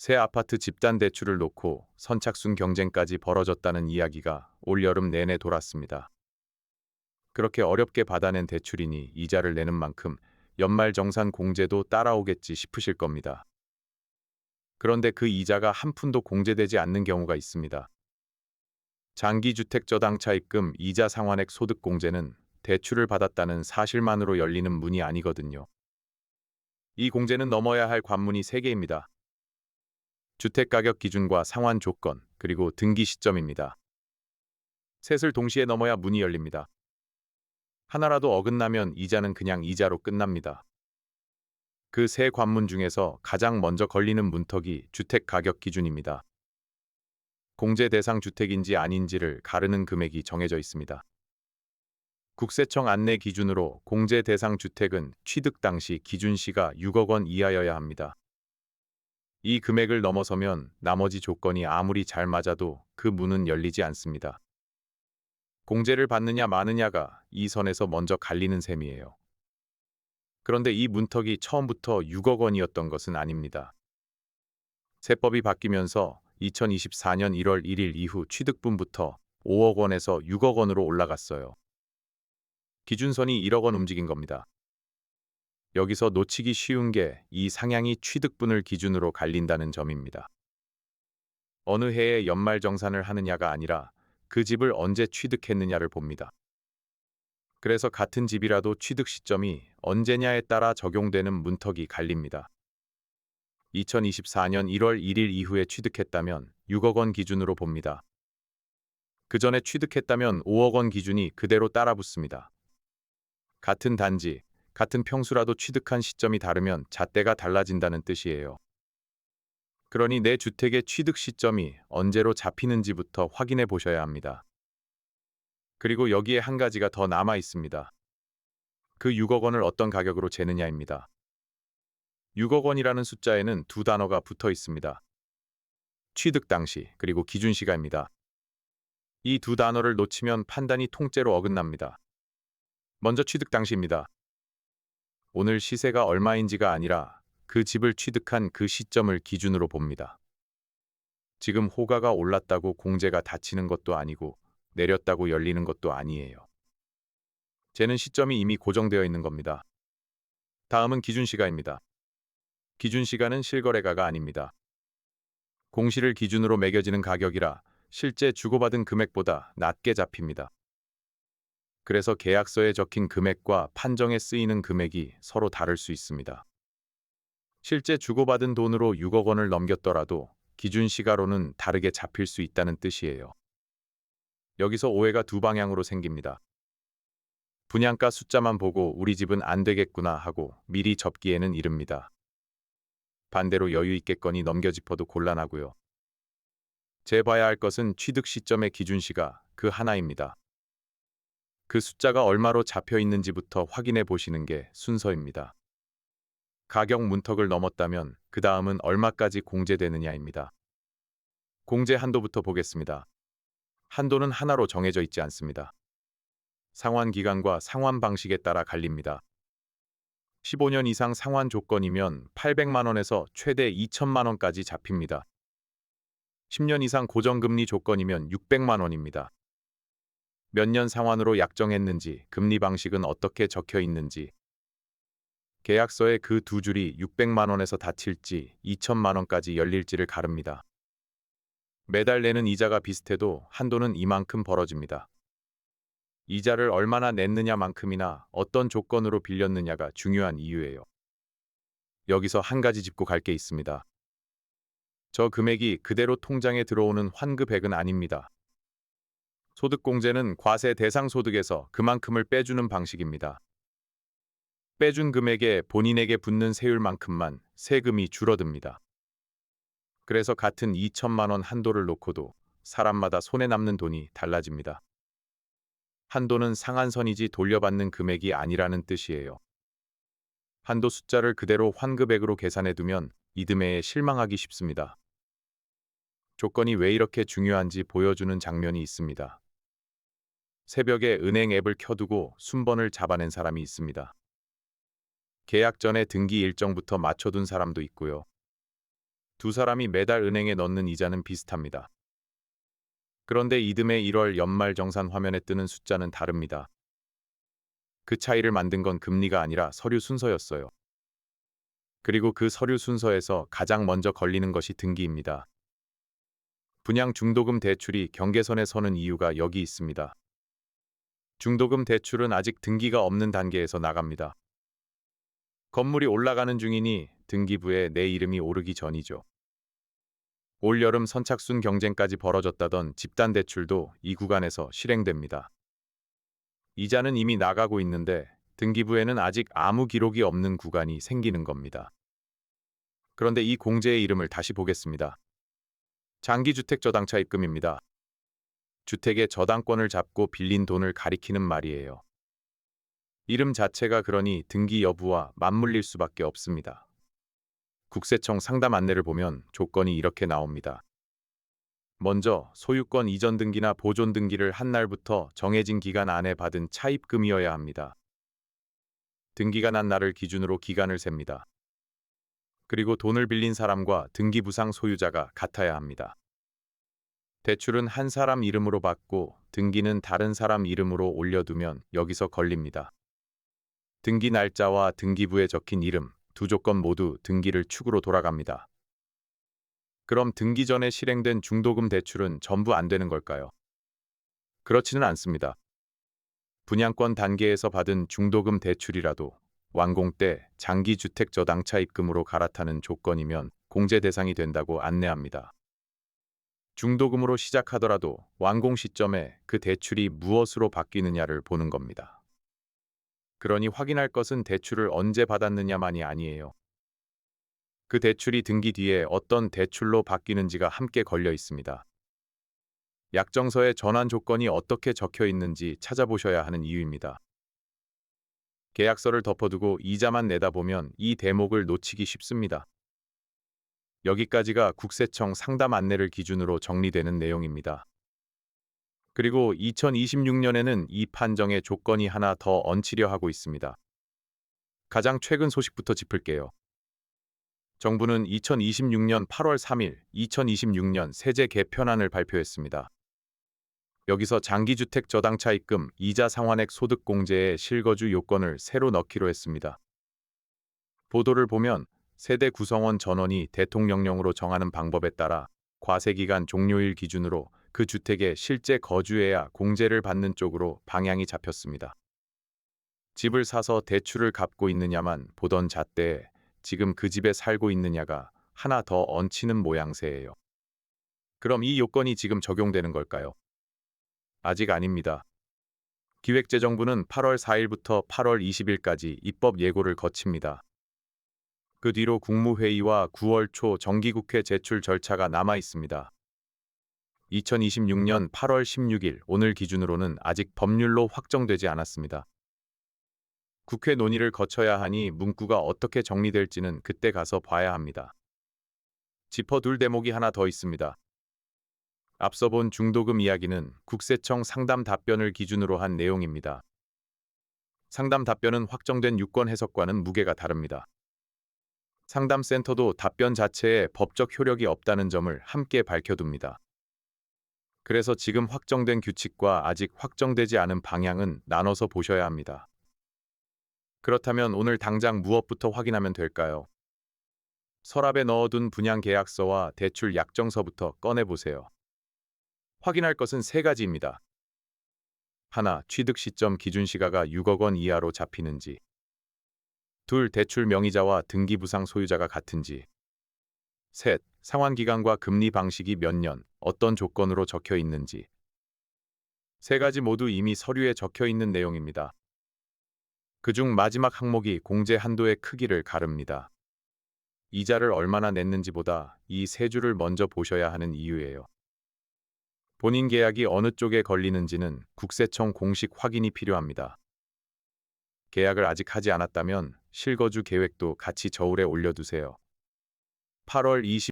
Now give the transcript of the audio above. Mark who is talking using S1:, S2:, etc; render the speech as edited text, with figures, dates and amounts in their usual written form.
S1: 새 아파트 집단 대출을 놓고 선착순 경쟁까지 벌어졌다는 이야기가 올여름 내내 돌았습니다. 그렇게 어렵게 받아낸 대출이니 이자를 내는 만큼 연말정산 공제도 따라오겠지 싶으실 겁니다. 그런데 그 이자가 한 푼도 공제되지 않는 경우가 있습니다. 장기주택저당차입금 이자 상환액 소득공제는 대출을 받았다는 사실만으로 열리는 문이 아니거든요. 이 공제는 넘어야 할 관문이 3개입니다. 주택가격 기준과 상환 조건, 그리고 등기 시점입니다. 셋을 동시에 넘어야 문이 열립니다. 하나라도 어긋나면 이자는 그냥 이자로 끝납니다. 그 세 관문 중에서 가장 먼저 걸리는 문턱이 주택가격 기준입니다. 공제 대상 주택인지 아닌지를 가르는 금액이 정해져 있습니다. 국세청 안내 기준으로 공제 대상 주택은 취득 당시 기준시가 6억 원 이하여야 합니다. 이 금액을 넘어서면 나머지 조건이 아무리 잘 맞아도 그 문은 열리지 않습니다. 공제를 받느냐 마느냐가 이 선에서 먼저 갈리는 셈이에요. 그런데 이 문턱이 처음부터 6억 원이었던 것은 아닙니다. 세법이 바뀌면서 2024년 1월 1일 이후 취득분부터 5억 원에서 6억 원으로 올라갔어요. 기준선이 1억 원 움직인 겁니다. 여기서 놓치기 쉬운 게 이 상향이 취득분을 기준으로 갈린다는 점입니다. 어느 해에 연말정산을 하느냐가 아니라 그 집을 언제 취득했느냐를 봅니다. 그래서 같은 집이라도 취득 시점이 언제냐에 따라 적용되는 문턱이 갈립니다. 2024년 1월 1일 이후에 취득했다면 6억 원 기준으로 봅니다. 그 전에 취득했다면 5억 원 기준이 그대로 따라붙습니다. 같은 단지, 같은 평수라도 취득한 시점이 다르면 잣대가 달라진다는 뜻이에요. 그러니 내 주택의 취득 시점이 언제로 잡히는지부터 확인해 보셔야 합니다. 그리고 여기에 한 가지가 더 남아 있습니다. 그 6억 원을 어떤 가격으로 재느냐입니다. 6억 원이라는 숫자에는 두 단어가 붙어 있습니다. 취득 당시, 그리고 기준시가입니다. 이 두 단어를 놓치면 판단이 통째로 어긋납니다. 먼저 취득 당시입니다. 오늘 시세가 얼마인지가 아니라 그 집을 취득한 그 시점을 기준으로 봅니다. 지금 호가가 올랐다고 공제가 닫히는 것도 아니고 내렸다고 열리는 것도 아니에요. 재는 시점이 이미 고정되어 있는 겁니다. 다음은 기준시가입니다. 기준시가는 실거래가가 아닙니다. 공시를 기준으로 매겨지는 가격이라 실제 주고받은 금액보다 낮게 잡힙니다. 그래서 계약서에 적힌 금액과 판정에 쓰이는 금액이 서로 다를 수 있습니다. 실제 주고받은 돈으로 6억 원을 넘겼더라도 기준시가로는 다르게 잡힐 수 있다는 뜻이에요. 여기서 오해가 두 방향으로 생깁니다. 분양가 숫자만 보고 우리 집은 안 되겠구나 하고 미리 접기에는 이릅니다. 반대로 여유 있겠거니 넘겨 짚어도 곤란하고요. 재봐야 할 것은 취득 시점의 기준시가 그 하나입니다. 그 숫자가 얼마로 잡혀 있는지부터 확인해 보시는 게 순서입니다. 가격 문턱을 넘었다면 그 다음은 얼마까지 공제되느냐입니다. 공제 한도부터 보겠습니다. 한도는 하나로 정해져 있지 않습니다. 상환 기간과 상환 방식에 따라 갈립니다. 15년 이상 상환 조건이면 800만 원에서 최대 2천만 원까지 잡힙니다. 10년 이상 고정금리 조건이면 600만 원입니다. 몇 년 상환으로 약정했는지, 금리 방식은 어떻게 적혀 있는지, 계약서에 그 두 줄이 600만 원에서 닫힐지 2천만 원까지 열릴지를 가릅니다. 매달 내는 이자가 비슷해도 한도는 이만큼 벌어집니다. 이자를 얼마나 냈느냐만큼이나 어떤 조건으로 빌렸느냐가 중요한 이유예요. 여기서 한 가지 짚고 갈 게 있습니다. 저 금액이 그대로 통장에 들어오는 환급액은 아닙니다. 소득공제는 과세 대상 소득에서 그만큼을 빼주는 방식입니다. 빼준 금액에 본인에게 붙는 세율만큼만 세금이 줄어듭니다. 그래서 같은 2천만 원 한도를 놓고도 사람마다 손에 남는 돈이 달라집니다. 한도는 상한선이지 돌려받는 금액이 아니라는 뜻이에요. 한도 숫자를 그대로 환급액으로 계산해 두면 이듬해에 실망하기 쉽습니다. 조건이 왜 이렇게 중요한지 보여주는 장면이 있습니다. 새벽에 은행 앱을 켜두고 순번을 잡아낸 사람이 있습니다. 계약 전에 등기 일정부터 맞춰둔 사람도 있고요. 두 사람이 매달 은행에 넣는 이자는 비슷합니다. 그런데 이듬해 1월 연말정산 화면에 뜨는 숫자는 다릅니다. 그 차이를 만든 건 금리가 아니라 서류 순서였어요. 그리고 그 서류 순서에서 가장 먼저 걸리는 것이 등기입니다. 분양 중도금 대출이 경계선에 서는 이유가 여기 있습니다. 중도금 대출은 아직 등기가 없는 단계에서 나갑니다. 건물이 올라가는 중이니 등기부에 내 이름이 오르기 전이죠. 올여름 선착순 경쟁까지 벌어졌다던 집단 대출도 이 구간에서 실행됩니다. 이자는 이미 나가고 있는데 등기부에는 아직 아무 기록이 없는 구간이 생기는 겁니다. 그런데 이 공제의 이름을 다시 보겠습니다. 장기주택 저당차 입금입니다. 주택의 저당권을 잡고 빌린 돈을 가리키는 말이에요. 이름 자체가 그러니 등기 여부와 맞물릴 수밖에 없습니다. 국세청 상담 안내를 보면 조건이 이렇게 나옵니다. 먼저 소유권 이전 등기나 보존 등기를 한 날부터 정해진 기간 안에 받은 차입금이어야 합니다. 등기가 난 날을 기준으로 기간을 셉니다. 그리고 돈을 빌린 사람과 등기부상 소유자가 같아야 합니다. 대출은 한 사람 이름으로 받고 등기는 다른 사람 이름으로 올려두면 여기서 걸립니다. 등기 날짜와 등기부에 적힌 이름, 두 조건 모두 등기를 축으로 돌아갑니다. 그럼 등기 전에 실행된 중도금 대출은 전부 안 되는 걸까요? 그렇지는 않습니다. 분양권 단계에서 받은 중도금 대출이라도 완공 때 장기주택 저당차 입금으로 갈아타는 조건이면 공제 대상이 된다고 안내합니다. 중도금으로 시작하더라도 완공 시점에 그 대출이 무엇으로 바뀌느냐를 보는 겁니다. 그러니 확인할 것은 대출을 언제 받았느냐만이 아니에요. 그 대출이 등기 뒤에 어떤 대출로 바뀌는지가 함께 걸려 있습니다. 약정서에 전환 조건이 어떻게 적혀 있는지 찾아보셔야 하는 이유입니다. 계약서를 덮어두고 이자만 내다보면 이 대목을 놓치기 쉽습니다. 여기까지가 국세청 상담 안내를 기준으로 정리되는 내용입니다. 그리고 2026년에는 이 판정의 조건이 하나 더 얹히려 하고 있습니다. 가장 최근 소식부터 짚을게요. 정부는 2026년 8월 3일 2026년 세제 개편안을 발표했습니다. 여기서 장기주택 저당차 입금, 이자 상환액 소득 공제의 실거주 요건을 새로 넣기로 했습니다. 보도를 보면 세대 구성원 전원이 대통령령으로 정하는 방법에 따라 과세기간 종료일 기준으로 그 주택에 실제 거주해야 공제를 받는 쪽으로 방향이 잡혔습니다. 집을 사서 대출을 갚고 있느냐만 보던 잣대에 지금 그 집에 살고 있느냐가 하나 더 얹히는 모양새예요. 그럼 이 요건이 지금 적용되는 걸까요? 아직 아닙니다. 기획재정부는 8월 4일부터 8월 20일까지 입법 예고를 거칩니다. 그 뒤로 국무회의와 9월 초 정기국회 제출 절차가 남아 있습니다. 2026년 8월 16일 오늘 기준으로는 아직 법률로 확정되지 않았습니다. 국회 논의를 거쳐야 하니 문구가 어떻게 정리될지는 그때 가서 봐야 합니다. 짚어둘 대목이 하나 더 있습니다. 앞서 본 중도금 이야기는 국세청 상담 답변을 기준으로 한 내용입니다. 상담 답변은 확정된 유권 해석과는 무게가 다릅니다. 상담센터도 답변 자체에 법적 효력이 없다는 점을 함께 밝혀둡니다. 그래서 지금 확정된 규칙과 아직 확정되지 않은 방향은 나눠서 보셔야 합니다. 그렇다면 오늘 당장 무엇부터 확인하면 될까요? 서랍에 넣어둔 분양계약서와 대출 약정서부터 꺼내보세요. 확인할 것은 세 가지입니다. 하나, 취득 시점 기준 시가가 6억 원 이하로 잡히는지. 둘, 대출 명의자와 등기부상 소유자가 같은지. 셋, 상환기간과 금리 방식이 몇 년, 어떤 조건으로 적혀 있는지. 세 가지 모두 이미 서류에 적혀 있는 내용입니다. 그중 마지막 항목이 공제 한도의 크기를 가릅니다. 이자를 얼마나 냈는지보다 이 세 줄을 먼저 보셔야 하는 이유예요. 본인 계약이 어느 쪽에 걸리는지는 국세청 공식 확인이 필요합니다. 계약을 아직 하지 않았다면 실거주 계획도 같이 저울에 올려두세요. 8월 20